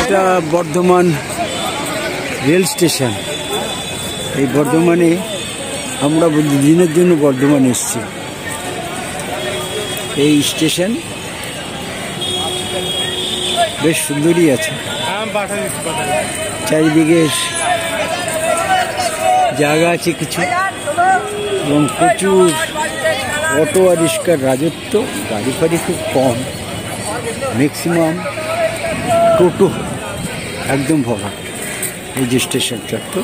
এটা Bardhaman rail station. এই বর্ধমানে আমরা দিনের জন্য বর্ধমান এসেছি। এই স্টেশন বেশ সুন্দরই আছে, চারিদিকে জায়গা আছে কিছু, এবং প্রচুর অটো আর রিক্সার রাজত্ব। গাড়ি ফাড়ি খুব কম, ম্যাক্সিমাম টোটো একদম ভরা। এই যে স্টেশন চত্বর,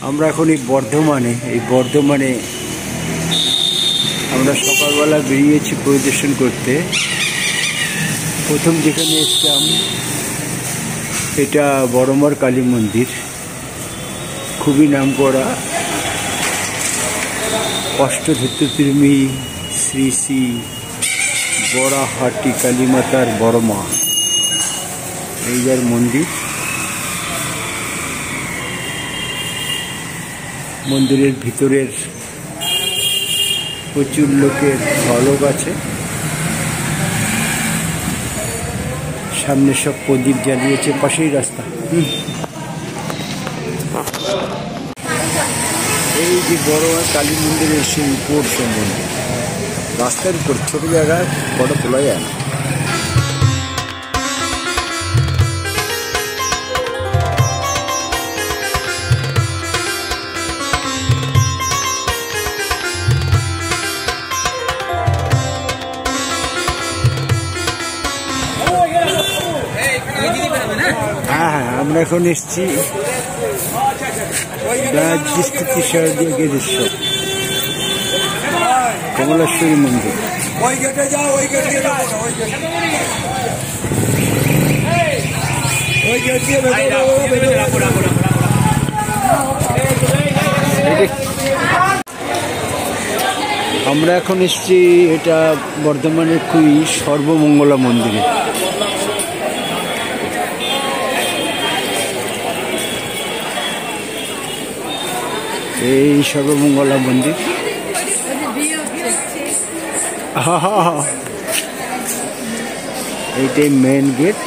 আমরা এখন এই বর্ধমানে আমরা সকালবেলা বেরিয়েছি পরিদর্শন করতে। প্রথম যেখানে এসলাম এটা বড়মার কালী মন্দির, খুবই নামকরা। অষ্টধূর্ততির্মী শ্রী শ্রী বরাহাটি কালীমাতার বড়মা, এই যার মন্দির। মন্দিরের ভিতরের প্রচুর লোকের ঝলক আছে, সামনে সব প্রদীপ জ্বালিয়েছে, পাশেই রাস্তা। এই যে বড় কালী মন্দিরের সেই উপর সম্বন্ধে, রাস্তার উপর ছোট জায়গায় ফটো তোলা যায় না। হ্যাঁ, আমরা এখন এসছি রাজস্থিতি শারদীয় গেদেশ্বর কমলেশ্বরী মন্দির। আমরা এখন এসছি এটা বর্ধমানের খুবই সর্বমঙ্গলা মন্দিরে। এই সর্বমঙ্গলা মন্দির, এইটাই মেন গেট।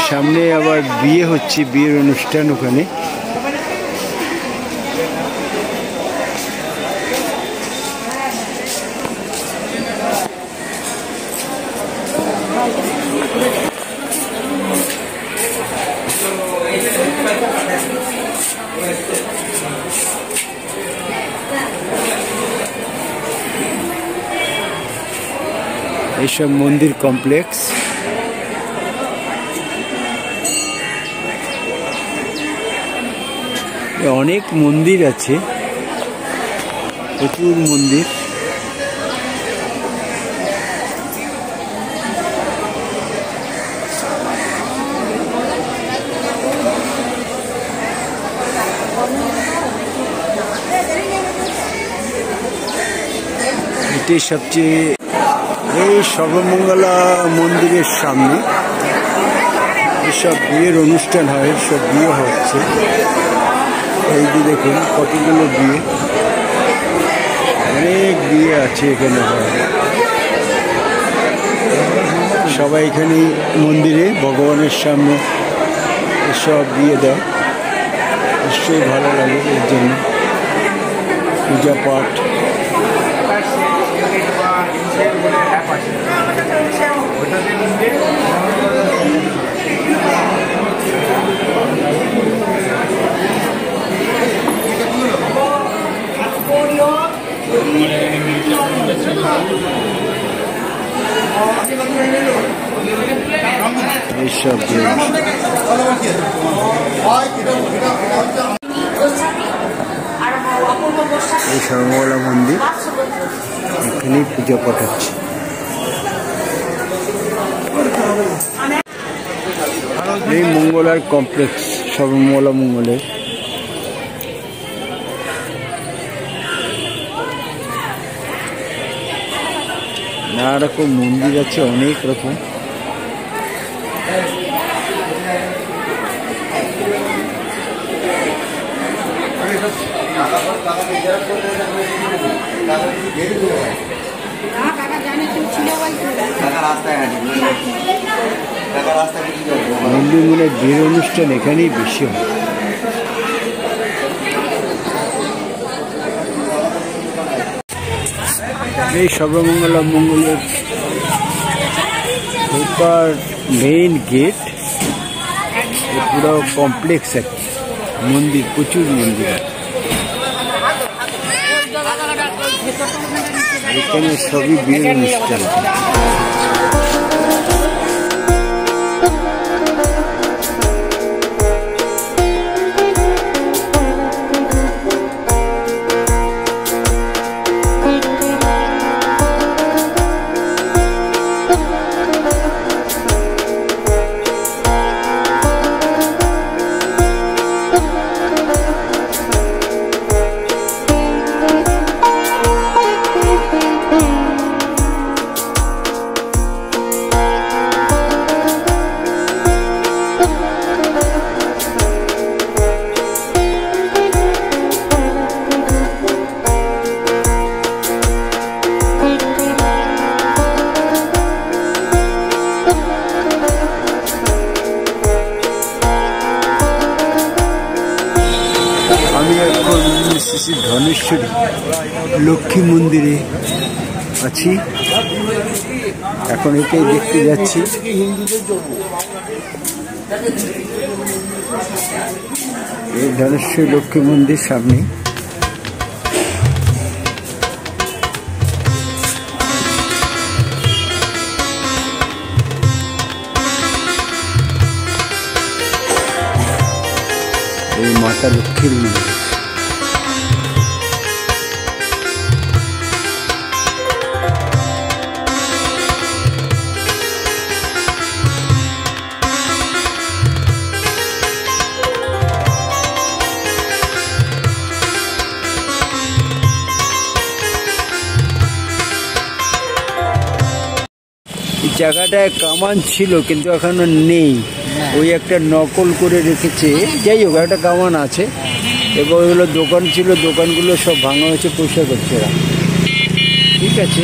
সামনে আবার বিয়ে হচ্ছে, বিয়ের অনুষ্ঠান ওখানে। এইসব মন্দির কমপ্লেক্স। অনেক মন্দির আছে, প্রচুর মন্দির। এটাই সবচেয়ে, এই সর্বমঙ্গলা মন্দিরের সামনে এসব বিয়ের অনুষ্ঠান হয়, সব বিয়ে হচ্ছে। এই যে দেখুন কতগুলো বিয়ে, অনেক বিয়ে আছে এখানে হয়। সবাই এখানে মন্দিরে ভগবানের সামনে এসব বিয়ে দেয়, নিশ্চয়ই ভালো লাগে। এর জন্য পূজা পাঠ। এইসব এই সর্বমঙ্গলা মন্দির, এখানেই পূজা পাঠ হচ্ছে। এই মঙ্গলার কমপ্লেক্স, সর্বমঙ্গলা মঙ্গলের। নানা রকম মন্দির আছে, অনেক রকম। মন্দির মনে বিয়ের অনুষ্ঠান এখানেই বেশি হয়। এই সর্বমঙ্গলা মঙ্গলের ঢোকার মেইন গেট, পুরো কমপ্লেক্স একটা মন্দির, প্রচুর মন্দির আছে এখানে, সবই বিয়ের অনুষ্ঠান। আমি এখন শ্রী ধনেশ্বরী লক্ষ্মী মন্দিরে আছি, এখন এটাই দেখতে যাচ্ছি। এই ধনেশ্বরী লক্ষ্মী মন্দির সামনে। এই মাতা লক্ষ্মীর মন্দির। জায়গাটায় কামান ছিল কিন্তু এখনো নেই, ওই একটা নকল করে রেখেছে। যাই হোক, একটা কামান আছে এবং ওইগুলো দোকান ছিল, দোকানগুলো সব ভাঙা হয়েছে, পরিষ্কার করছে এরা। ঠিক আছে,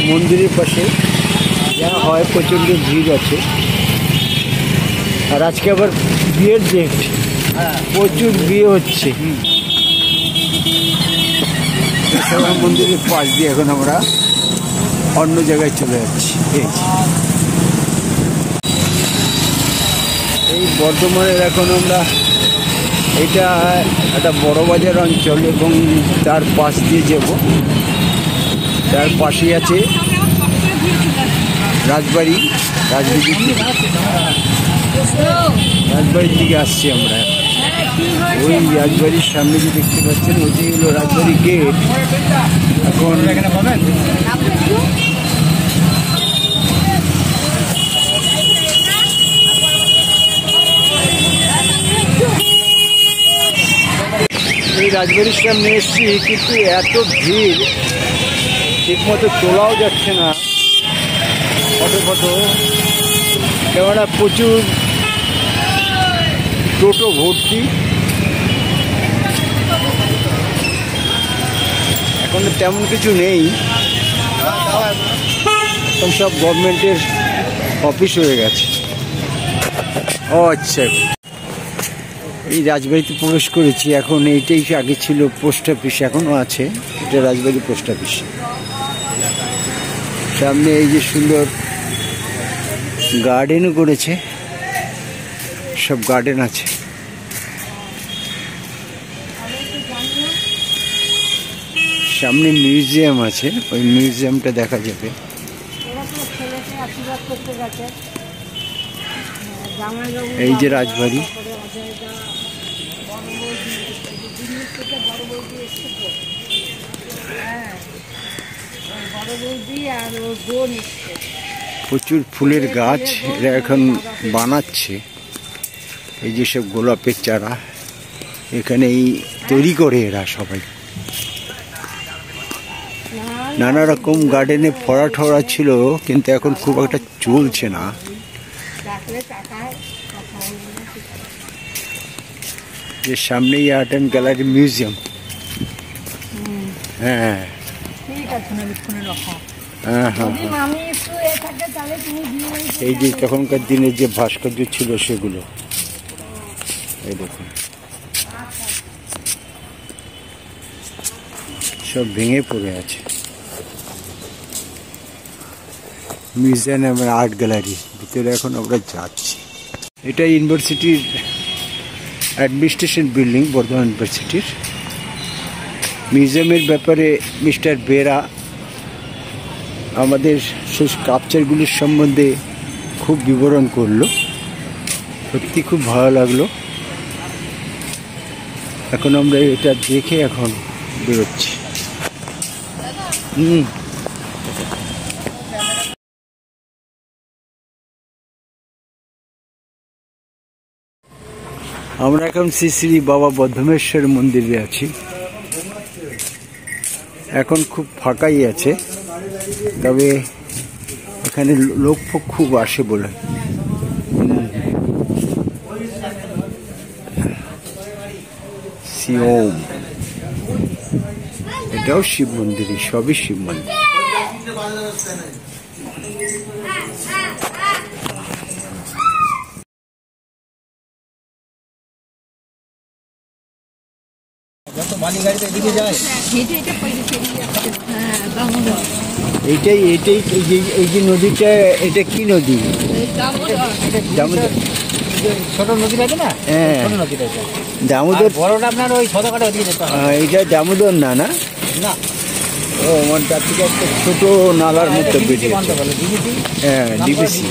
মন্দিরের পাশে যা হয় প্রচণ্ড ভিড় আছে। আর আজকে আবার বিয়ের ডেট, প্রচুর বিয়ে হচ্ছে। মন্দিরের পাশ দিয়ে এখন আমরা অন্য জায়গায় চলে যাচ্ছি। এই বর্ধমানের এখন আমরা, এটা একটা বড় বাজার অঞ্চল এবং তার পাশ দিয়ে যাব। তার পাশেই আছে রাজবাড়ি, রাজবাড়ির দিকে আসছি আমরা। ওই রাজবাড়ির সামনে যে দেখতে পাচ্ছেন, ওইটাই হলো রাজবাড়ি গেট। এখন এই রাজবাড়ির সামনে এসছি, কিন্তু এত ভিড়, ঠিক মতো তোলাও যাচ্ছে না ফটো। কেননা প্রচুর টোটো ভর্তি। এখন তেমন কিছু নেই, এখন সব গভর্নমেন্টের অফিস হয়ে গেছে। ও আচ্ছা, এই রাজবাড়িতে প্রবেশ করেছি। এখন এইটাই আগে ছিল পোস্ট অফিস, এখনও আছে, এটা রাজবাড়ি পোস্ট অফিস। সামনে এই যে সুন্দর গার্ডেনও করেছে, সব গার্ডেন আছে। সামনে মিউজিয়াম আছে, ওই মিউজিয়ামটা দেখা যাবে। এই যে রাজবাড়ি, প্রচুর ফুলের গাছ এরা এখন বানাচ্ছে। এই যে সব গোলাপের চারা এখানে এই তৈরি করে এরা সবাই। নানা রকম গার্ডেনে ফড়া ঠরা ছিল, কিন্তু এখন খুব একটা চলছে না। যে সামনেই আর্ট অ্যান্ড গ্যালারি মিউজিয়াম। হ্যাঁ হ্যাঁ হ্যাঁ, এই যে তখনকার দিনের যে ভাস্কর্য ছিল সেগুলো এই দেখুন, সব ভেঙে পড়ে আছে। মিউজিয়াম এবং আর্ট গ্যালারি ভিতরে এখন আমরা যাচ্ছি। এটা ইউনিভার্সিটির অ্যাডমিনিস্ট্রেশন বিল্ডিং, বর্ধমান ইউনিভার্সিটির। মিউজিয়ামের ব্যাপারে মিস্টার বেরা আমাদের সেই স্কাল্পচারগুলির সম্বন্ধে খুব বিবরণ করলো, সত্যি খুব ভালো লাগলো। এখন আমরা এটা দেখে এখন বেরোচ্ছি। আমরা এখন শ্রী শ্রী বাবা বদ্ধমেশ্বর মন্দিরে আছি। এখন খুব ফাঁকাই আছে, তবে এখানে লোক খুব আসে বলে। শিওম, এটাও শিব মন্দির, সবই শিব মন্দির। এইটাই এইটাই এই যে নদীটা, এটা কি নদী? ছোট নদী আছে না? হ্যাঁ, দামোদর। বড়টা আপনার ওই ছদকাটা ওদিকে যেতে হবে। এটা দামোদর না? না না, ও মানে তার থেকে একটা ছোট নালার মতো বেরিয়ে। হ্যাঁ, ডিবিসি।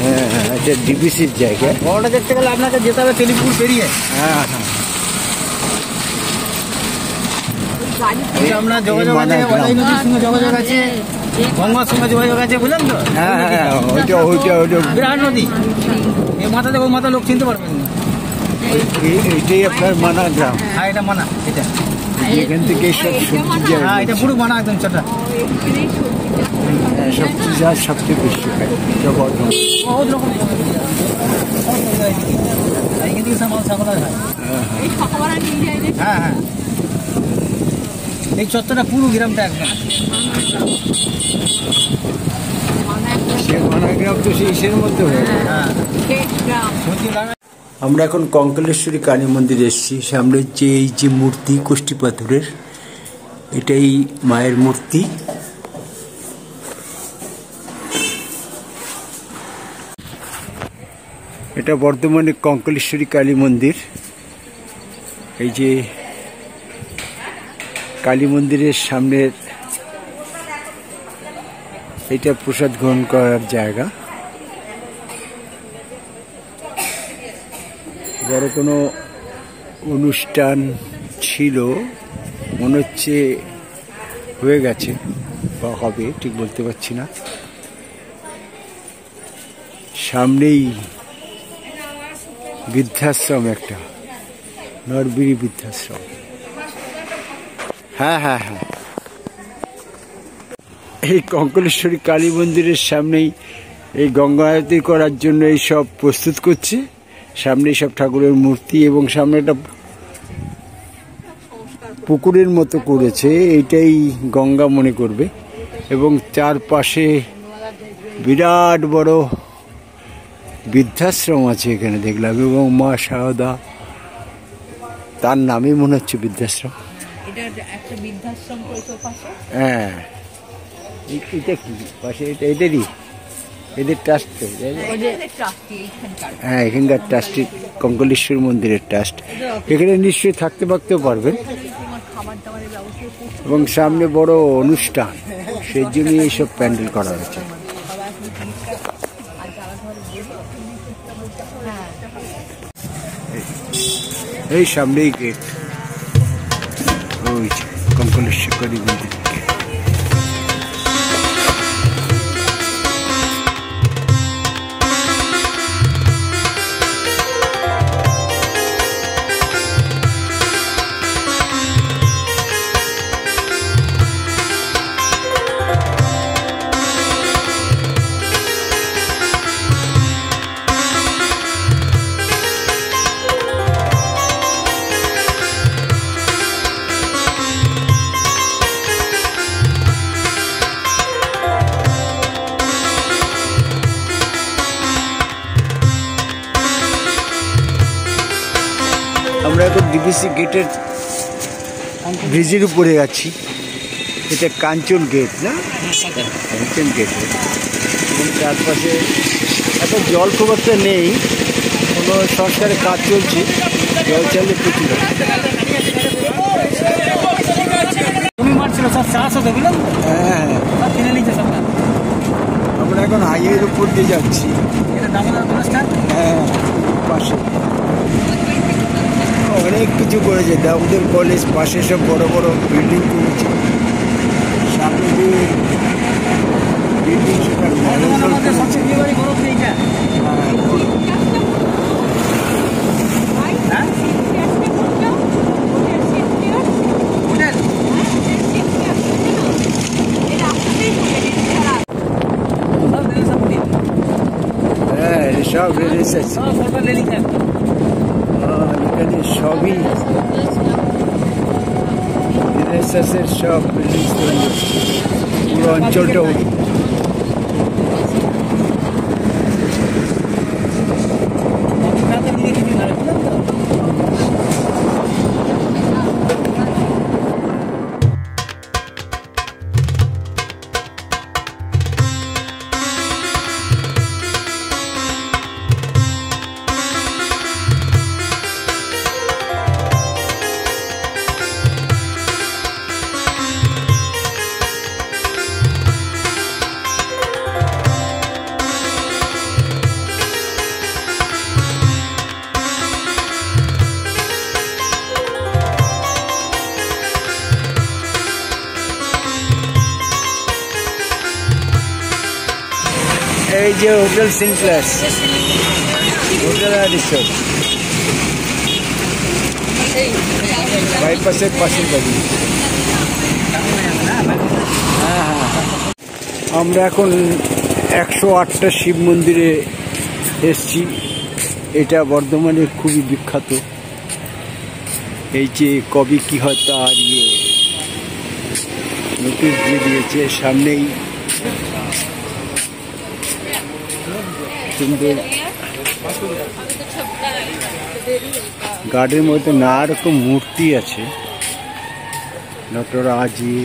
হ্যাঁ হ্যাঁ, এটা ডিবিসির জায়গা। বড়টা দেখতে গেলে আপনাকে যেতে হবে তেলিপুর পেরিয়ে। হ্যাঁ হ্যাঁ, আপনার যোগাযোগ আছে, নদীর সঙ্গে যোগাযোগ আছে, গঙ্গার সঙ্গে যোগাযোগ আছে, বুঝলেন তো? হ্যাঁ হ্যাঁ, ওইটা ওইটা ওইটা বিরাট নদী। এই মাথাতে ওই মাথা লোক চিনতে পারবেন না। এইটাই আপনার মানা গ্রাম। হ্যাঁ, এটা মানা। এটা এখান থেকে সব সবজি, হ্যাঁ, এটা পুরো মানা একদম ছোট। সবজি যা সবচেয়ে বেশি হয় বর্ধমান। বহুত রকম এইখান থেকে মাল ছাগল হয়। হ্যাঁ হ্যাঁ, এই চত্বরটা পুরো গ্রামটা একদম। সে মানা গ্রাম তো সেই মধ্যে হয়। হ্যাঁ, আমরা এখন কঙ্কালেশ্বরী কালী মন্দিরে এসেছি। সামনে যে এই যে মূর্তি কুষ্টি পাথরের, এটাই মায়ের মূর্তি। এটা বর্ধমানে কঙ্কালেশ্বরী কালী মন্দির। এই যে কালী মন্দিরের সামনের এটা প্রসাদ গ্রহণ করার জায়গা। বড় কোনো অনুষ্ঠান ছিল মনে হচ্ছে, হয়ে গেছে বা হবে ঠিক বলতে পারছি না। সামনেই বৃদ্ধাশ্রম, একটা নরবিড়ি বৃদ্ধাশ্রম। হ্যাঁ হ্যাঁ হ্যাঁ, এই কঙ্কালেশ্বরী কালী মন্দিরের সামনেই এই গঙ্গা আরতি করার জন্য এই সব প্রস্তুত করছে। সামনে সব ঠাকুরের মূর্তি এবং সামনে একটা পুকুরের মতো করেছে, এইটাই গঙ্গা মনে করবে। এবং চারপাশে বিরাট বড় বৃদ্ধাশ্রম আছে এখানে দেখলাম, এবং মা শারদা, তার নামই মনে হচ্ছে বৃদ্ধাশ্রম। হ্যাঁ, এটা কি পাশে? এটারই এদের ট্রাস্ট তো। হ্যাঁ, এখানকার ট্রাস্টি কঙ্কালেশ্বর মন্দিরের ট্রাস্ট। এখানে নিশ্চয়ই থাকতে পারবেন। এবং সামনে বড় অনুষ্ঠান, সেই জন্যই এইসব প্যান্ডেল করা হয়েছে। এই সামনেই গেট, ওই কঙ্কালেশ্বর মন্দির। আমরা এখন ডিবিসি গেটের ব্রিজের উপরে আছি। এটা কাঞ্চন গেট না? কাঞ্চন গেট। এবং চারপাশে এখন জল খুব একটা নেই, কোনো সরকারের কাজ চলছে, জল চাইলে প্রচুর। হ্যাঁ, আমরা এখন হাইওয়ের উপর দিয়ে যাচ্ছি। হ্যাঁ, পাশে অনেক কিছু করেছে, দামোদর কলেজ পাশে সব বড় বড় বিল্ডিং করেছে। সামনে যে বিল্ডিং সেটা সব রিসার্চ এখানে সবই রিসার্চের সব বিল্ডিং পুরো অঞ্চলটাও। এই যে হোটেল সিনপ্লেক্স, হোটেল আর রিসোর্ট, বাইপাসের পাশের বাড়ি। হ্যাঁ হ্যাঁ, আমরা এখন 108টা শিব মন্দিরে এসছি। এটা বর্ধমানের খুবই বিখ্যাত। এই যে কবে কি হয় তার নোটিশ দিয়ে দিয়েছে সামনেই। সুন্দর গার্ডের মধ্যে নানা রকম মূর্তি আছে, নটরাজি,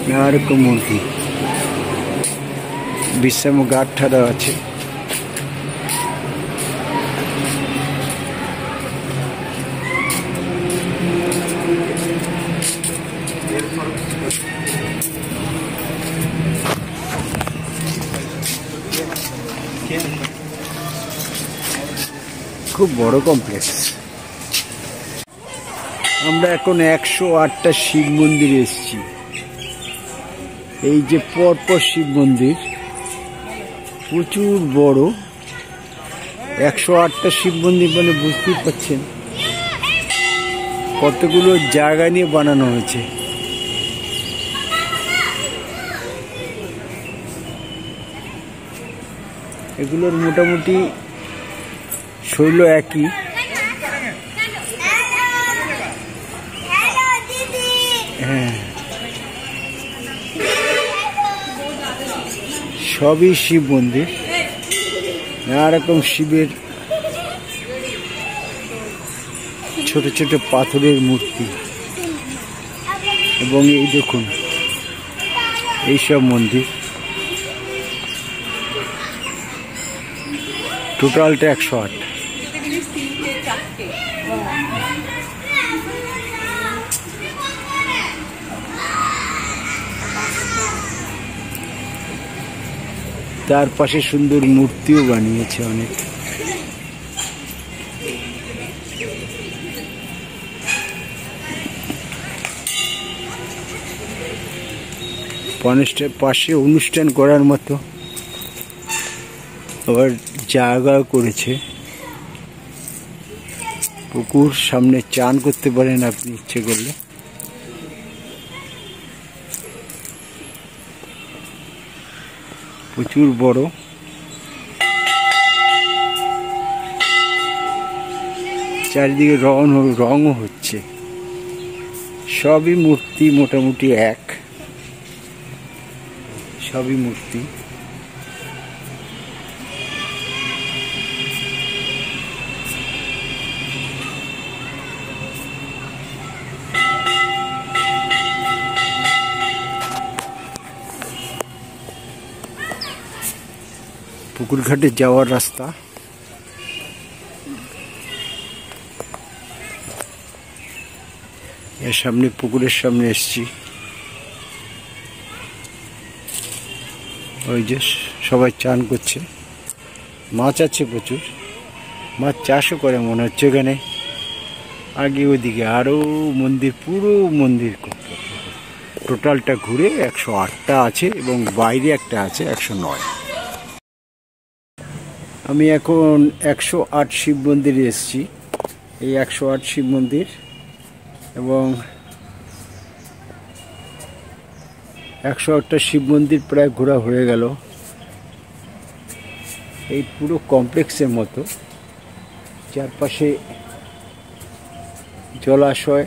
নানা রকম মূর্তি, বিশ্রাম গার্ড ঠাড়া আছে। খুব বড় কমপ্লেক্স। আমরা এখন 108টা শিব মন্দিরে এসেছি। এই যে পরপর শিব মন্দির, প্রচুর বড়। 108টা শিব মন্দির মানে বুঝতেই পারছেন কতগুলো জায়গা নিয়ে বানানো হয়েছে। এগুলোর মোটামুটি শৈল একই। হ্যাঁ, সবই শিব মন্দির, নানা রকম শিবের ছোট ছোট পাথরের মূর্তি। এবং এই দেখুন এইসব মন্দির, টোটালটা 108। তার পাশে সুন্দর মূর্তিও বানিয়েছে অনেক। পাশে অনুষ্ঠান করার মতো আবার জায়গা করেছে, পুকুর, সামনে চান করতে পারেন আপনি ইচ্ছে করলে। প্রচুর বড়। চারিদিকে রঙও হচ্ছে। সবই মূর্তি মোটামুটি এক, সবই মূর্তি। পুকুরঘাটে যাওয়ার রাস্তা। এর সামনে পুকুরের সামনে এসছি। ওই যে সবাই চান করছে, মাছ আছে প্রচুর, মাছ চাষও করে মনে হচ্ছে এখানে। আগে ওইদিকে আরও মন্দির, পুরো মন্দির টোটালটা ঘুরে 108টা আছে এবং বাইরে একটা আছে 109। আমি এখন 108 শিব মন্দিরে এসেছি। এই 108 শিব মন্দির এবং 108টা শিব মন্দির প্রায় ঘোরা হয়ে গেল। এই পুরো কমপ্লেক্সের মতো, চারপাশে জলাশয়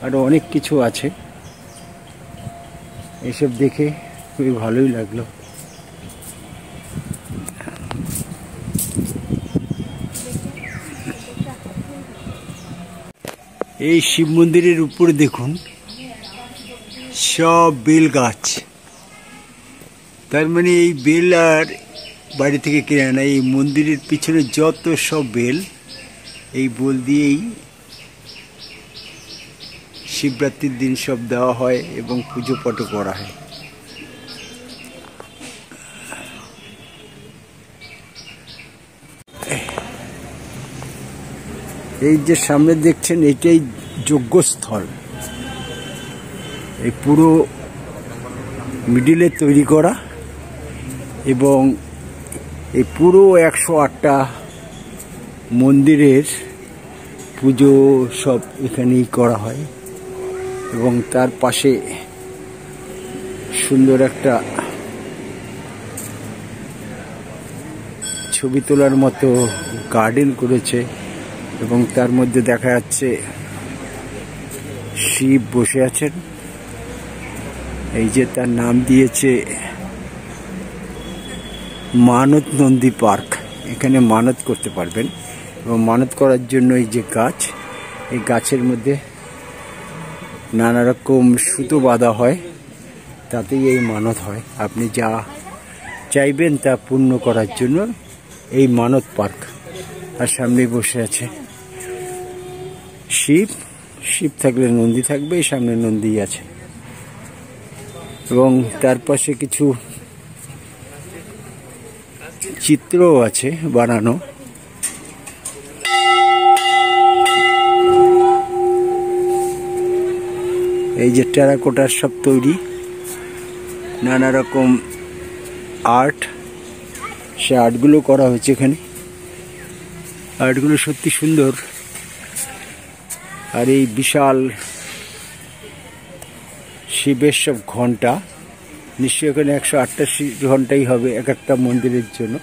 আরও অনেক কিছু আছে। এইসব দেখে খুবই ভালোই লাগলো। এই শিব মন্দিরের উপরে দেখুন সব বেল গাছ, তার মানে এই বেল আর বাড়ি থেকে কিনে আনা। এই মন্দিরের পিছনে যত সব বেল, এই বেল দিয়েই শিবরাত্রির দিন সব দেওয়া হয় এবং পুজো পাঠও করা হয়। এই যে সামনে দেখছেন এটাই যজ্ঞস্থল। এই পুরো মিডিলে তৈরি করা এবং এই পুরো 108টা মন্দিরের পুজো সব এখানেই করা হয় এবং তার পাশে সুন্দর একটা ছবি তোলার মতো গার্ডেন করেছে এবং তার মধ্যে দেখা যাচ্ছে শিব বসে আছেন। এই যে তার নাম দিয়েছে মানত নন্দী পার্ক। এখানে মানত করতে পারবেন এবং মানত করার জন্য এই যে গাছ, এই গাছের মধ্যে নানা রকম সুতো বাঁধা হয়, তাতেই এই মানত হয়। আপনি যা চাইবেন তা পূর্ণ করার জন্য এই মানত পার্ক। আর সামনে বসে আছে শিব, শিব থাকলে নন্দী থাকবে, সামনে নন্দী আছে এবং তার পাশে কিছু চিত্রও আছে বানানো। এই যে টেরাকোটার সব তৈরি নানা রকম আর্ট, সে আর্টগুলো করা হয়েছে এখানে। আর্টগুলো সত্যি সুন্দর। আর এই বিশাল শিবের সব ঘন্টা, নিশ্চয়ই এখানে 108টা ঘন্টাই হবে এক একটা মন্দিরের জন্য,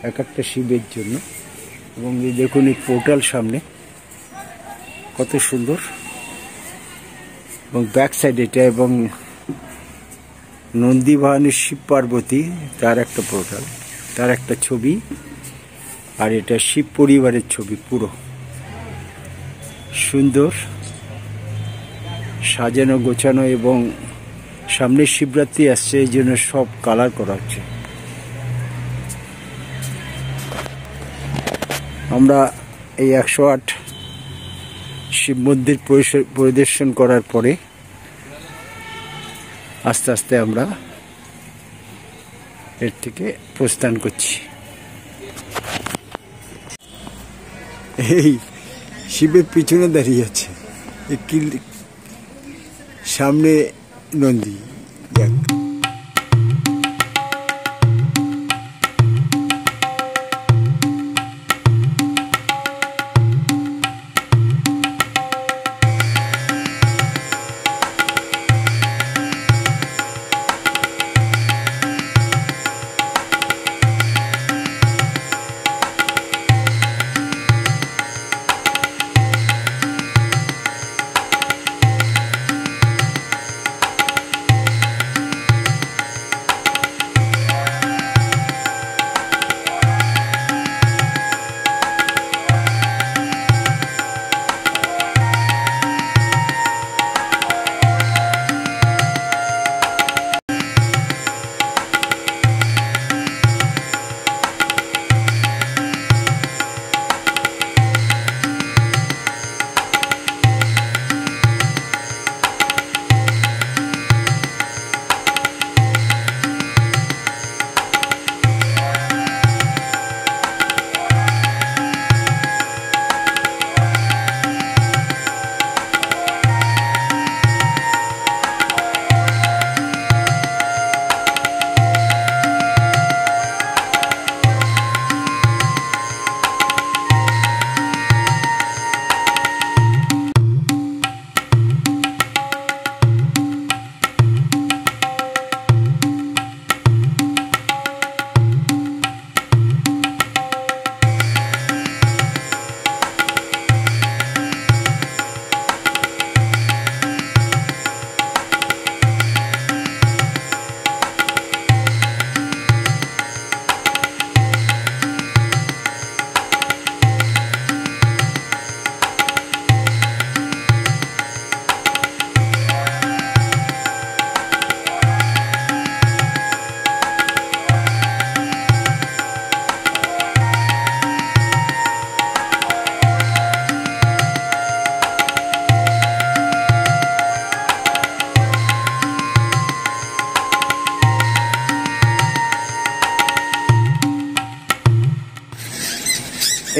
এক একটা শিবের জন্য। এবং এই দেখুন এই পোর্টাল সামনে কত সুন্দর, এবং ব্যাক সাইড এটা, এবং নন্দী বাহিনীর শিব পার্বতী তার একটা পোর্টাল, তার একটা ছবি। আর এটা শিব পরিবারের ছবি, পুরো সুন্দর সাজানো গোছানো এবং সামনে শিবরাত্রি আসছে, এই জন্য সব কালার করা হচ্ছে। আমরা এই 108 শিব মন্দির পরিদর্শন করার পরে আস্তে আস্তে আমরা এর থেকে প্রস্থান করছি। এই শিবের পিছনে দাঁড়িয়ে আছে, সামনে নন্দী।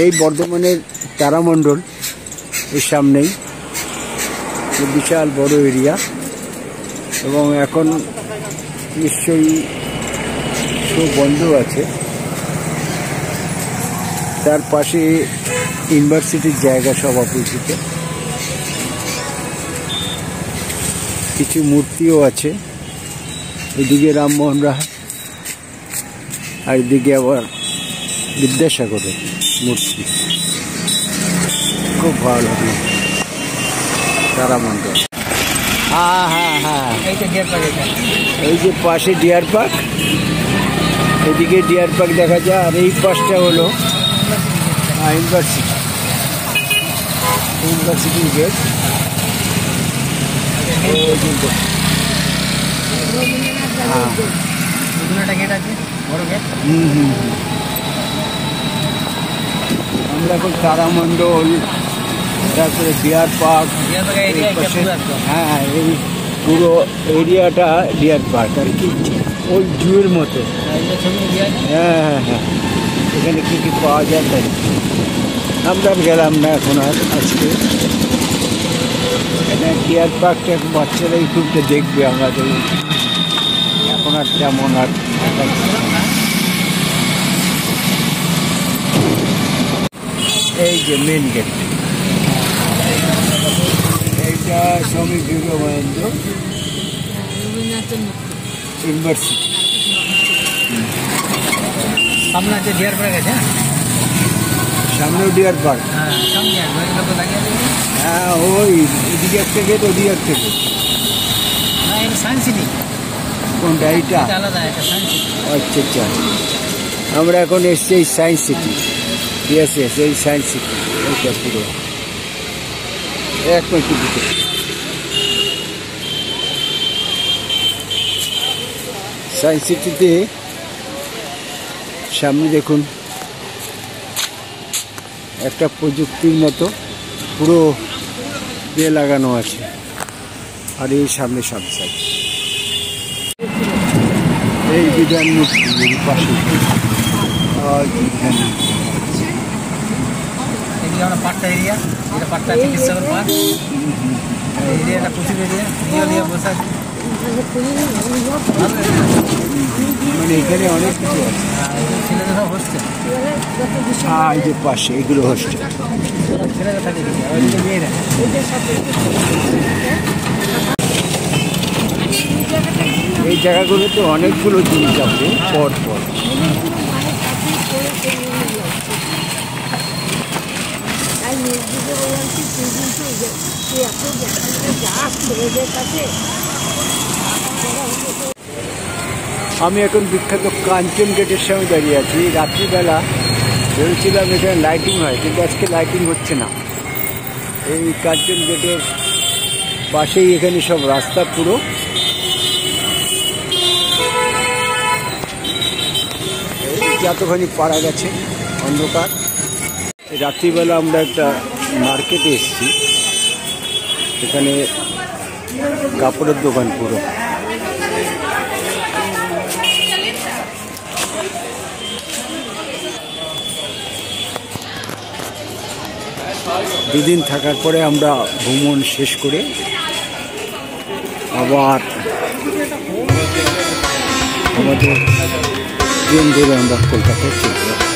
এই বর্ধমানের তারামণ্ডল এর সামনেই বিশাল বড় এরিয়া, এবং এখন নিশ্চয়ই শো বন্ধ আছে। তার পাশে ইউনিভার্সিটির জায়গা সব অপোজিটে, কিছু মূর্তিও আছে। এদিকে রামমোহন রায় আর এদিকে আবার বিদ্যাসাগরের মূর্তি। খুব ভালো লাগে তারামণ্ডল। হ্যাঁ হ্যাঁ হ্যাঁ, এই যে পাশে ডিয়ার পার্ক, এদিকে ডিয়ার পার্ক দেখা যায়, আর এই পাশটা হলো ইউনিভার্সিটির গেট। আমরা এখন তারামণ্ডল, তারপরে ডিয়ার পার্ক, হ্যাঁ এই পুরো এরিয়াটা ডিয়ার পার্ক আর কি, ওই জুয়ের মতো। হ্যাঁ হ্যাঁ হ্যাঁ, এখানে কী কী পাওয়া যায় তাই আমরা গেলাম না এখন আর আজকে। এখানে ডিয়ার পার্কটা বাচ্চারা ইউটিউবটা দেখবে, আমাদের এখন আর তেমন আর। এই যে মেন গেট, এইটা স্বামী বিবেকানন্দ ইউনিভার্সিটি। সামনে আছে ডিয়ার পার্ক আছে, সামনেও ডিয়ার পার্ক। হ্যাঁ, ওই এদিকে একটা গেট, ওদিকে একটা গেট। সায়েন্স সিটি কোনটা? এইটা আলাদা, সায়েন্স সিটি। আচ্ছা আচ্ছা, আমরা এখন এসছি এই সায়েন্স সিটি। ইয়েস ইয়েস, এই সায়েন্স সিটি, এইটা পুরো এক মিনিট দিকে। সায়েন্স সিটিতে সামনে দেখুন একটা প্রযুক্তির মতো পুরো ইয়ে লাগানো আছে, আর এই সামনে সব সাইড এই বিধান মূর্তি পাশে। আমরা পাট্টা এরিয়া, এটা পাট্টা চিকিৎসাগর পার্ক, এরিয়াটা প্রচুর এরিয়া বসে আছে। মানে এখানে অনেক কিছু আছে। ছেলেদের সব হোস্টেল, এই যে পাশে এগুলো হোস্টেল। ছেলেরা থাকে, মেয়েরা। এই জায়গাগুলোতে অনেকগুলো জিনিস আছে পর পর। আমি এখন বিখ্যাত কাঞ্চন গেটের সামনে দাঁড়িয়ে আছি। রাত্রিবেলা ভেবেছিলাম এখানে লাইটিং হয়, কিন্তু আজকে লাইটিং হচ্ছে না। এই কাঞ্চন গেটের পাশেই এখানে সব রাস্তা পুরো। যতখানি পাড়া গেছে অন্ধকার। রাত্রিবেলা আমরা একটা মার্কেটে এসেছি, এখানে কাপড়ের দোকান পুরো। দুদিন থাকার পরে আমরা ভ্রমণ শেষ করে আবার আমাদের ট্রেন ধরে আমরা কলকাতায় চলে যাব।